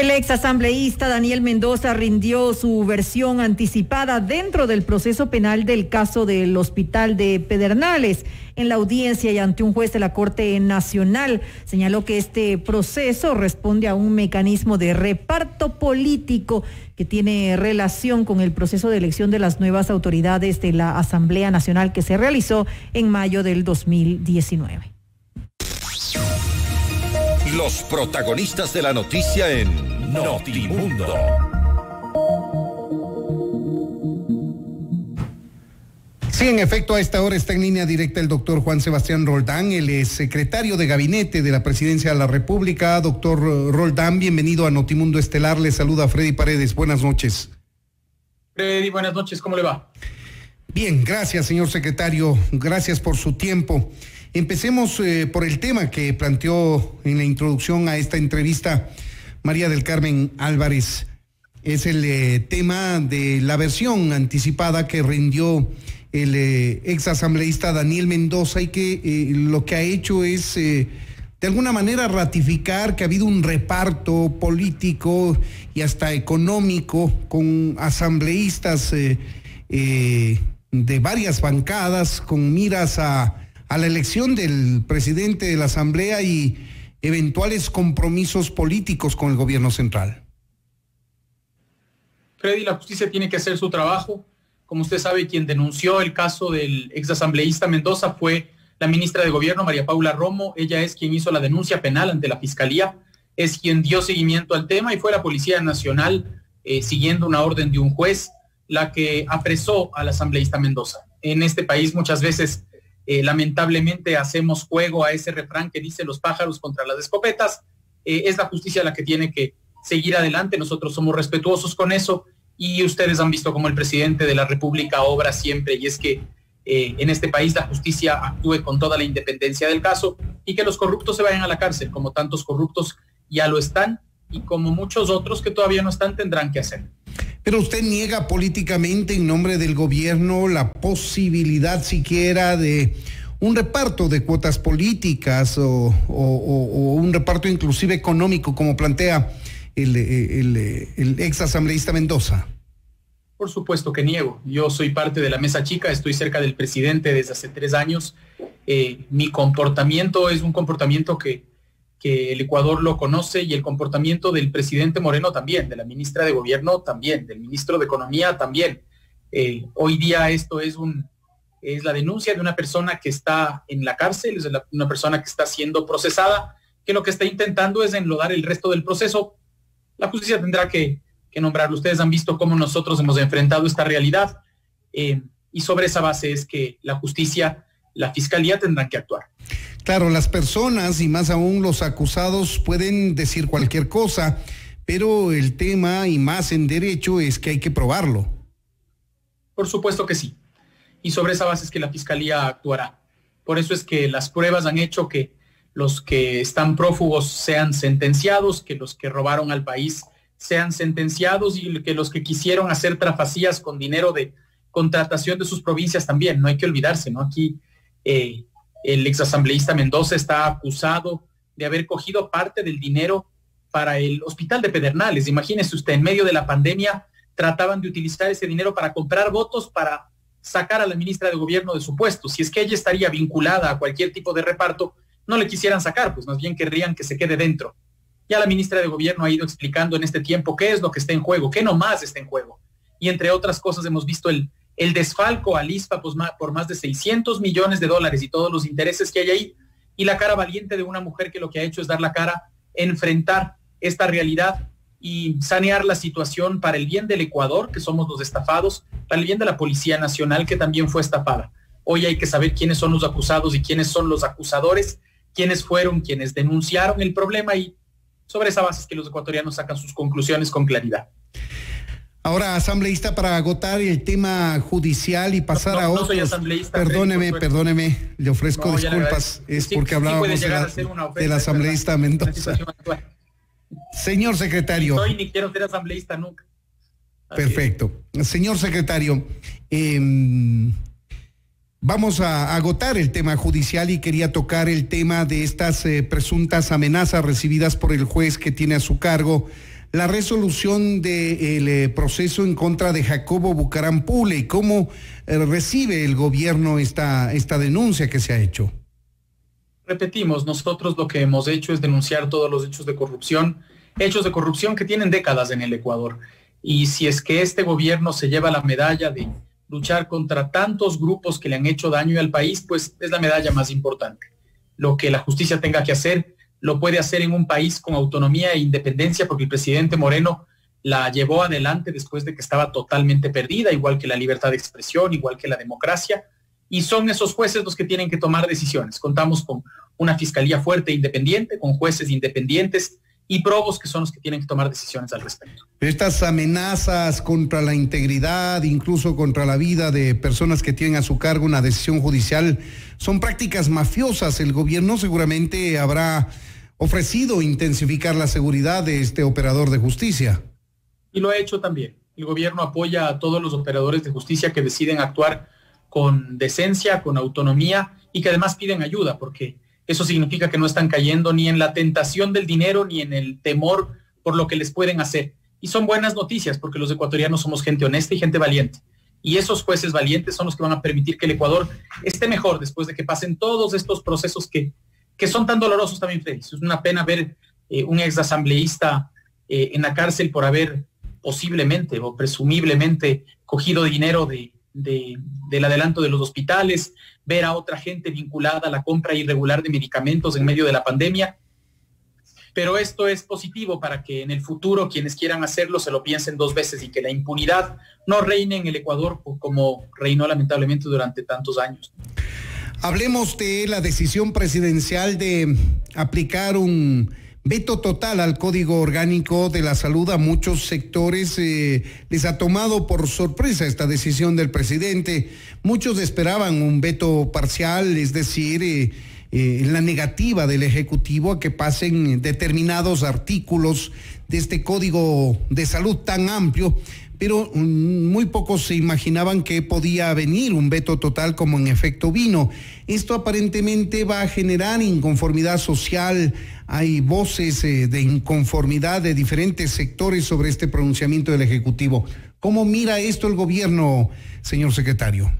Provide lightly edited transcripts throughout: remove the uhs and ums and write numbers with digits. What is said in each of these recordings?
El ex asambleísta Daniel Mendoza rindió su versión anticipada dentro del proceso penal del caso del Hospital de Pedernales. En la audiencia y ante un juez de la Corte Nacional, señaló que este proceso responde a un mecanismo de reparto político que tiene relación con el proceso de elección de las nuevas autoridades de la Asamblea Nacional que se realizó en mayo del 2019. Los protagonistas de la noticia en Notimundo. Sí, en efecto, a esta hora está en línea directa el doctor Juan Sebastián Roldán, él es secretario de Gabinete de la Presidencia de la República. Doctor Roldán, bienvenido a Notimundo Estelar, le saluda Freddy Paredes, buenas noches. Freddy, buenas noches, ¿cómo le va? Bien, gracias, señor secretario, gracias por su tiempo. Empecemos por el tema que planteó en la introducción a esta entrevista María del Carmen Álvarez. Es el tema de la versión anticipada que rindió el ex asambleísta Daniel Mendoza y que lo que ha hecho es de alguna manera ratificar que ha habido un reparto político y hasta económico con asambleístas de varias bancadas con miras a la elección del presidente de la Asamblea y eventuales compromisos políticos con el gobierno central. Freddy, la justicia tiene que hacer su trabajo. Como usted sabe, quien denunció el caso del exasambleísta Mendoza fue la ministra de Gobierno, María Paula Romo. Ella es quien hizo la denuncia penal ante la Fiscalía, es quien dio seguimiento al tema y fue la Policía Nacional, siguiendo una orden de un juez, la que apresó al asambleísta Mendoza. En este país muchas veces lamentablemente hacemos juego a ese refrán que dice los pájaros contra las escopetas. Es la justicia la que tiene que seguir adelante, nosotros somos respetuosos con eso y ustedes han visto cómo el presidente de la República obra siempre, y es que en este país la justicia actúe con toda la independencia del caso y que los corruptos se vayan a la cárcel, como tantos corruptos ya lo están y como muchos otros que todavía no están tendrán que hacer. Pero usted niega políticamente en nombre del gobierno la posibilidad siquiera de un reparto de cuotas políticas o un reparto inclusive económico como plantea el ex asambleísta Mendoza. Por supuesto que niego. Yo soy parte de la mesa chica, estoy cerca del presidente desde hace 3 años. Mi comportamiento es un comportamiento que el Ecuador lo conoce y el comportamiento del presidente Moreno también, de la ministra de Gobierno también, del ministro de Economía también. Hoy día esto es la denuncia de una persona que está en la cárcel, es una persona que está siendo procesada, que lo que está intentando es enlodar el resto del proceso. La justicia tendrá que nombrarlo. Ustedes han visto cómo nosotros hemos enfrentado esta realidad y sobre esa base es que la justicia, la fiscalía tendrán que actuar. Claro, las personas y más aún los acusados pueden decir cualquier cosa, pero el tema y más en derecho es que hay que probarlo. Por supuesto que sí. Y sobre esa base es que la fiscalía actuará. Por eso es que las pruebas han hecho que los que están prófugos sean sentenciados, que los que robaron al país sean sentenciados y que los que quisieron hacer trafacías con dinero de contratación de sus provincias también. No hay que olvidarse, ¿no? Aquí el exasambleísta Mendoza está acusado de haber cogido parte del dinero para el Hospital de Pedernales. Imagínese usted, en medio de la pandemia trataban de utilizar ese dinero para comprar votos para sacar a la ministra de Gobierno de su puesto. Si es que ella estaría vinculada a cualquier tipo de reparto, no le quisieran sacar, pues más bien querrían que se quede dentro. Ya la ministra de Gobierno ha ido explicando en este tiempo qué es lo que está en juego, qué nomás está en juego. Y entre otras cosas hemos visto el desfalco al ISPA por más de $600 millones y todos los intereses que hay ahí, y la cara valiente de una mujer que lo que ha hecho es dar la cara, enfrentar esta realidad y sanear la situación para el bien del Ecuador, que somos los estafados, para el bien de la Policía Nacional, que también fue estafada. Hoy hay que saber quiénes son los acusados y quiénes son los acusadores, quiénes fueron quienes denunciaron el problema, y sobre esa base es que los ecuatorianos sacan sus conclusiones con claridad. Ahora, asambleísta, para agotar el tema judicial y pasar a otros. No soy asambleísta. Perdóneme, le ofrezco disculpas, es porque hablábamos del asambleísta Mendoza. Señor secretario. Ni soy ni quiero ser asambleísta nunca. Perfecto. Señor secretario, vamos a agotar el tema judicial y quería tocar el tema de estas presuntas amenazas recibidas por el juez que tiene a su cargo la resolución del proceso en contra de Jacobo Bucaram Pule. ¿Cómo recibe el gobierno esta denuncia que se ha hecho? Repetimos, nosotros lo que hemos hecho es denunciar todos los hechos de corrupción que tienen décadas en el Ecuador. Y si es que este gobierno se lleva la medalla de luchar contra tantos grupos que le han hecho daño al país, pues es la medalla más importante. Lo que la justicia tenga que hacer, lo puede hacer en un país con autonomía e independencia, porque el presidente Moreno la llevó adelante después de que estaba totalmente perdida, igual que la libertad de expresión, igual que la democracia, y son esos jueces los que tienen que tomar decisiones. Contamos con una fiscalía fuerte e independiente, con jueces independientes y probos que son los que tienen que tomar decisiones al respecto. Estas amenazas contra la integridad, incluso contra la vida de personas que tienen a su cargo una decisión judicial, son prácticas mafiosas. El gobierno seguramente habrá ofrecido intensificar la seguridad de este operador de justicia. Y lo ha hecho también. El gobierno apoya a todos los operadores de justicia que deciden actuar con decencia, con autonomía y que además piden ayuda, porque eso significa que no están cayendo ni en la tentación del dinero ni en el temor por lo que les pueden hacer. Y son buenas noticias porque los ecuatorianos somos gente honesta y gente valiente. Y esos jueces valientes son los que van a permitir que el Ecuador esté mejor después de que pasen todos estos procesos que son tan dolorosos también, Freddy. Es una pena ver un exasambleísta en la cárcel por haber posiblemente o presumiblemente cogido dinero del adelanto de los hospitales, ver a otra gente vinculada a la compra irregular de medicamentos en medio de la pandemia. Pero esto es positivo para que en el futuro quienes quieran hacerlo se lo piensen dos veces y que la impunidad no reine en el Ecuador como reinó lamentablemente durante tantos años. Hablemos de la decisión presidencial de aplicar un veto total al Código Orgánico de la Salud. A muchos sectores les ha tomado por sorpresa esta decisión del presidente. Muchos esperaban un veto parcial, es decir, la negativa del Ejecutivo a que pasen determinados artículos de este Código de Salud tan amplio, pero muy pocos se imaginaban que podía venir un veto total como en efecto vino. Esto aparentemente va a generar inconformidad social. Hay voces de inconformidad de diferentes sectores sobre este pronunciamiento del Ejecutivo. ¿Cómo mira esto el gobierno, señor secretario?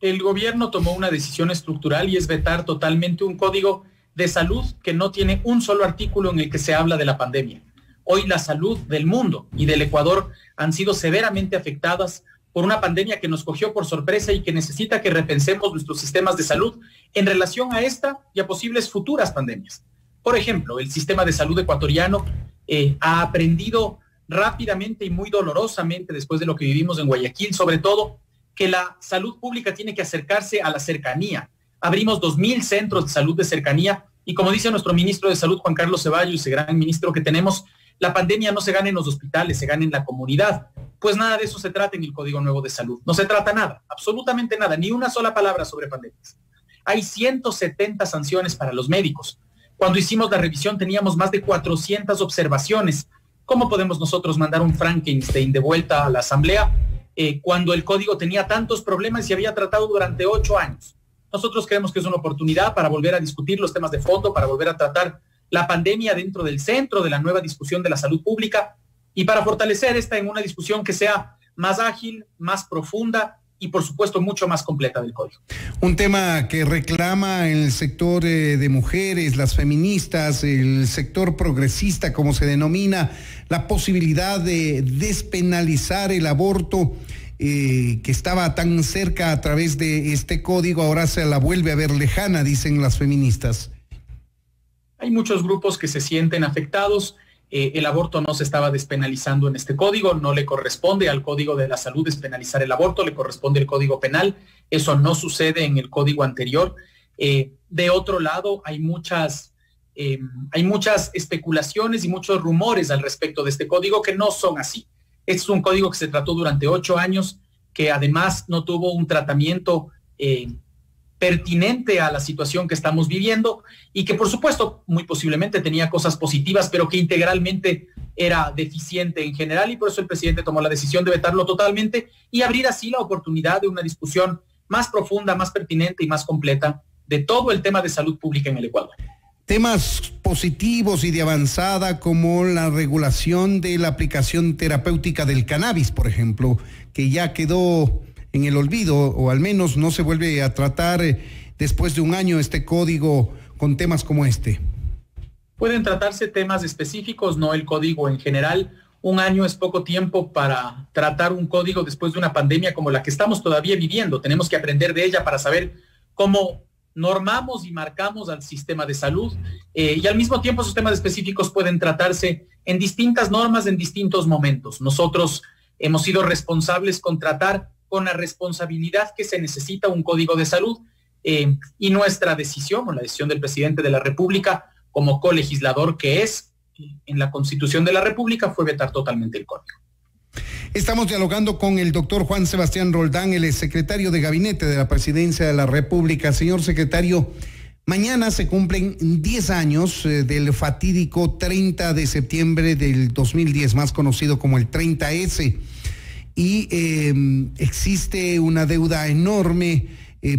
El gobierno tomó una decisión estructural y es vetar totalmente un código de salud que no tiene un solo artículo en el que se habla de la pandemia. Hoy la salud del mundo y del Ecuador han sido severamente afectadas por una pandemia que nos cogió por sorpresa y que necesita que repensemos nuestros sistemas de salud en relación a esta y a posibles futuras pandemias. Por ejemplo, el sistema de salud ecuatoriano ha aprendido rápidamente y muy dolorosamente después de lo que vivimos en Guayaquil, sobre todo, que la salud pública tiene que acercarse a la cercanía. Abrimos 2,000 centros de salud de cercanía y como dice nuestro ministro de Salud, Juan Carlos Ceballos, ese gran ministro que tenemos, la pandemia no se gana en los hospitales, se gana en la comunidad. Pues nada de eso se trata en el Código Nuevo de Salud. No se trata nada, absolutamente nada, ni una sola palabra sobre pandemias. Hay 170 sanciones para los médicos. Cuando hicimos la revisión teníamos más de 400 observaciones. ¿Cómo podemos nosotros mandar un Frankenstein de vuelta a la Asamblea cuando el código tenía tantos problemas y se había tratado durante 8 años? Nosotros creemos que es una oportunidad para volver a discutir los temas de fondo, para volver a tratar la pandemia dentro del centro de la nueva discusión de la salud pública y para fortalecer esta en una discusión que sea más ágil, más profunda y por supuesto mucho más completa del código. Un tema que reclama el sector de mujeres, las feministas, el sector progresista como se denomina, la posibilidad de despenalizar el aborto que estaba tan cerca a través de este código, ahora se la vuelve a ver lejana, dicen las feministas. Hay muchos grupos que se sienten afectados. El aborto no se estaba despenalizando en este código, no le corresponde al Código de la Salud despenalizar el aborto, le corresponde el Código Penal, eso no sucede en el código anterior. De otro lado, hay muchas especulaciones y muchos rumores al respecto de este código que no son así. Es un código que se trató durante 8 años, que además no tuvo un tratamiento pertinente a la situación que estamos viviendo y que por supuesto muy posiblemente tenía cosas positivas, pero que integralmente era deficiente en general y por eso el presidente tomó la decisión de vetarlo totalmente y abrir así la oportunidad de una discusión más profunda, más pertinente y más completa de todo el tema de salud pública en el Ecuador. Temas positivos y de avanzada como la regulación de la aplicación terapéutica del cannabis, por ejemplo, que ya quedó en el olvido, o al menos no se vuelve a tratar después de un año este código con temas como este. Pueden tratarse temas específicos, no el código en general. Un año es poco tiempo para tratar un código después de una pandemia como la que estamos todavía viviendo. Tenemos que aprender de ella para saber cómo normamos y marcamos al sistema de salud, y al mismo tiempo esos temas específicos pueden tratarse en distintas normas en distintos momentos. Nosotros hemos sido responsables con tratar con la responsabilidad que se necesita un código de salud, y nuestra decisión, o la decisión del presidente de la República como colegislador que es en la Constitución de la República, fue vetar totalmente el código. Estamos dialogando con el doctor Juan Sebastián Roldán, el secretario de Gabinete de la Presidencia de la República. Señor secretario, mañana se cumplen 10 años del fatídico 30 de septiembre del 2010, más conocido como el 30S, y existe una deuda enorme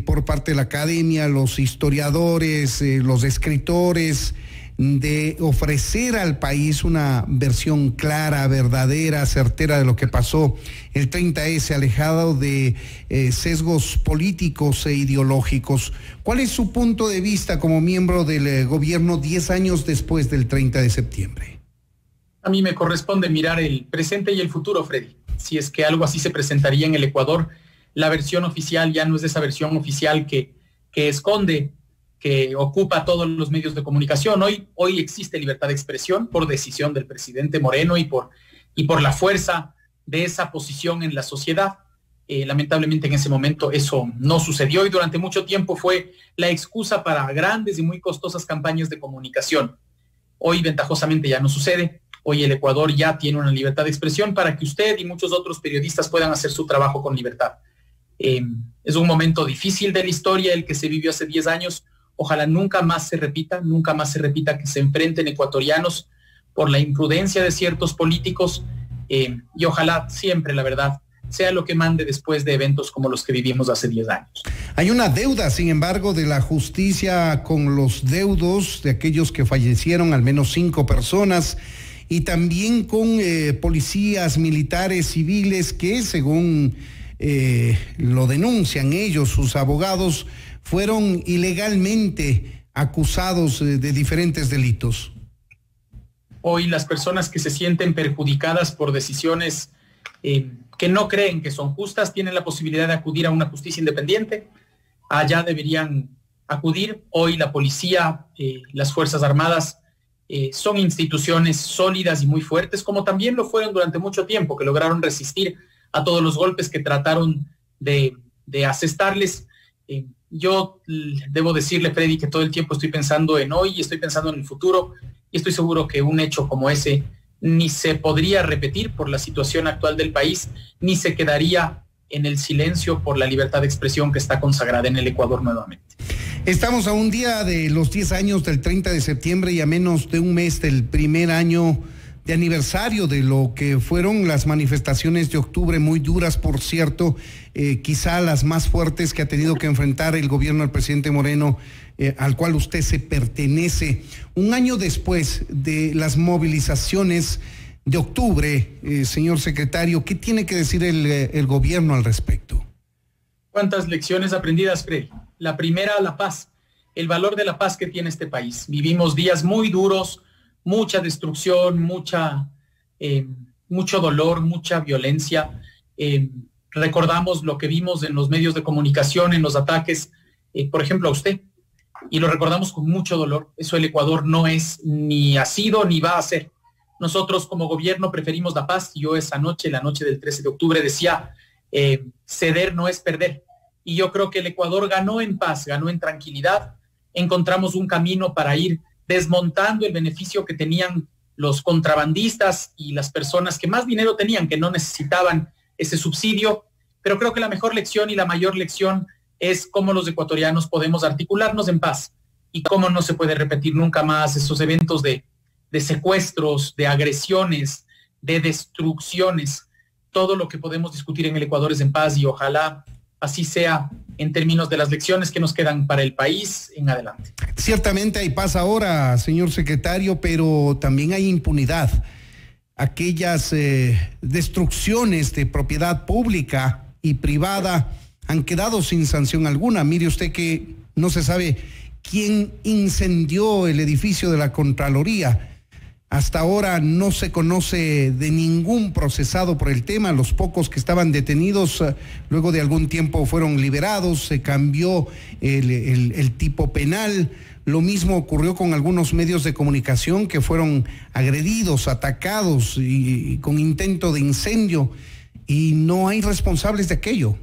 por parte de la academia, los historiadores, los escritores, de ofrecer al país una versión clara, verdadera, certera de lo que pasó el 30S, alejado de sesgos políticos e ideológicos. ¿Cuál es su punto de vista como miembro del gobierno 10 años después del 30 de septiembre? A mí me corresponde mirar el presente y el futuro, Freddy. Si es que algo así se presentaría en el Ecuador, la versión oficial ya no es esa versión oficial que esconde, que ocupa todos los medios de comunicación. Hoy existe libertad de expresión por decisión del presidente Moreno y por la fuerza de esa posición en la sociedad. Lamentablemente en ese momento eso no sucedió y durante mucho tiempo fue la excusa para grandes y muy costosas campañas de comunicación. Hoy ventajosamente ya no sucede. Hoy el Ecuador ya tiene una libertad de expresión para que usted y muchos otros periodistas puedan hacer su trabajo con libertad. Es un momento difícil de la historia el que se vivió hace 10 años. Ojalá nunca más se repita que se enfrenten ecuatorianos por la imprudencia de ciertos políticos, y ojalá siempre, la verdad, sea lo que mande después de eventos como los que vivimos hace 10 años. Hay una deuda, sin embargo, de la justicia con los deudos de aquellos que fallecieron, al menos 5 personas, y también con policías, militares, civiles que, según lo denuncian ellos, sus abogados, fueron ilegalmente acusados de diferentes delitos. Hoy las personas que se sienten perjudicadas por decisiones que no creen que son justas tienen la posibilidad de acudir a una justicia independiente. Allá deberían acudir. Hoy la policía, las Fuerzas Armadas son instituciones sólidas y muy fuertes, como también lo fueron durante mucho tiempo, que lograron resistir a todos los golpes que trataron de asestarles. Yo debo decirle, Freddy, que todo el tiempo estoy pensando en hoy y estoy pensando en el futuro, y estoy seguro que un hecho como ese ni se podría repetir por la situación actual del país, ni se quedaría en el silencio por la libertad de expresión que está consagrada en el Ecuador nuevamente. Estamos a un día de los 10 años del 30 de septiembre y a menos de un mes del primer año de aniversario de lo que fueron las manifestaciones de octubre, muy duras, por cierto, quizá las más fuertes que ha tenido que enfrentar el gobierno del presidente Moreno, al cual usted se pertenece. Un año después de las movilizaciones de octubre, señor secretario, ¿qué tiene que decir el gobierno al respecto? ¿Cuántas lecciones aprendidas, Freddy? La primera, la paz, el valor de la paz que tiene este país. Vivimos días muy duros, mucha destrucción, mucho dolor, mucha violencia. Recordamos lo que vimos en los medios de comunicación, en los ataques, por ejemplo, a usted, y lo recordamos con mucho dolor. Eso el Ecuador no es, ni ha sido, ni va a ser. Nosotros como gobierno preferimos la paz. Yo esa noche, la noche del 13 de octubre, decía, ceder no es perder. Y yo creo que el Ecuador ganó en paz, ganó en tranquilidad. Encontramos un camino para ir desmontando el beneficio que tenían los contrabandistas y las personas que más dinero tenían, que no necesitaban ese subsidio. Pero creo que la mejor lección y la mayor lección es cómo los ecuatorianos podemos articularnos en paz y cómo no se puede repetir nunca más esos eventos de secuestros, de agresiones, de destrucciones. Todo lo que podemos discutir en el Ecuador es en paz, y ojalá así sea en términos de las lecciones que nos quedan para el país en adelante. Ciertamente hay paz ahora, señor secretario, pero también hay impunidad. Aquellas destrucciones de propiedad pública y privada han quedado sin sanción alguna. Mire usted que no se sabe quién incendió el edificio de la Contraloría. Hasta ahora no se conoce de ningún procesado por el tema. Los pocos que estaban detenidos luego de algún tiempo fueron liberados, se cambió el tipo penal. Lo mismo ocurrió con algunos medios de comunicación que fueron agredidos, atacados y con intento de incendio, y no hay responsables de aquello.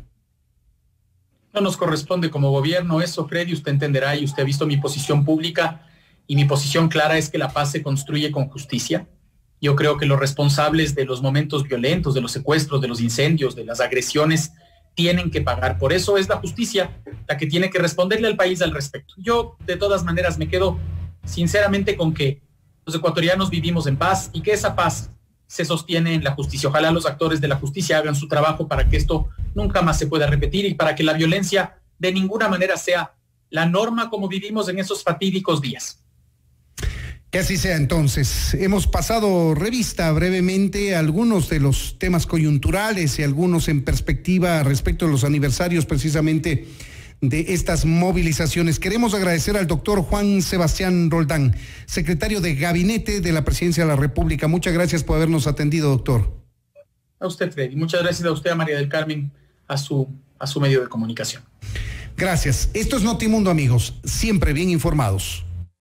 No nos corresponde como gobierno eso, Freddy, usted entenderá y usted ha visto mi posición pública. Y mi posición clara es que la paz se construye con justicia. Yo creo que los responsables de los momentos violentos, de los secuestros, de los incendios, de las agresiones, tienen que pagar. Por eso es la justicia la que tiene que responderle al país al respecto. Yo, de todas maneras, me quedo sinceramente con que los ecuatorianos vivimos en paz y que esa paz se sostiene en la justicia. Ojalá los actores de la justicia hagan su trabajo para que esto nunca más se pueda repetir y para que la violencia de ninguna manera sea la norma como vivimos en esos fatídicos días. Que así sea entonces. Hemos pasado revista brevemente a algunos de los temas coyunturales y algunos en perspectiva respecto a los aniversarios precisamente de estas movilizaciones. Queremos agradecer al doctor Juan Sebastián Roldán, secretario de Gabinete de la Presidencia de la República. Muchas gracias por habernos atendido, doctor. A usted, Freddy. Muchas gracias a usted, a María del Carmen, a su medio de comunicación. Gracias. Esto es Notimundo, amigos. Siempre bien informados.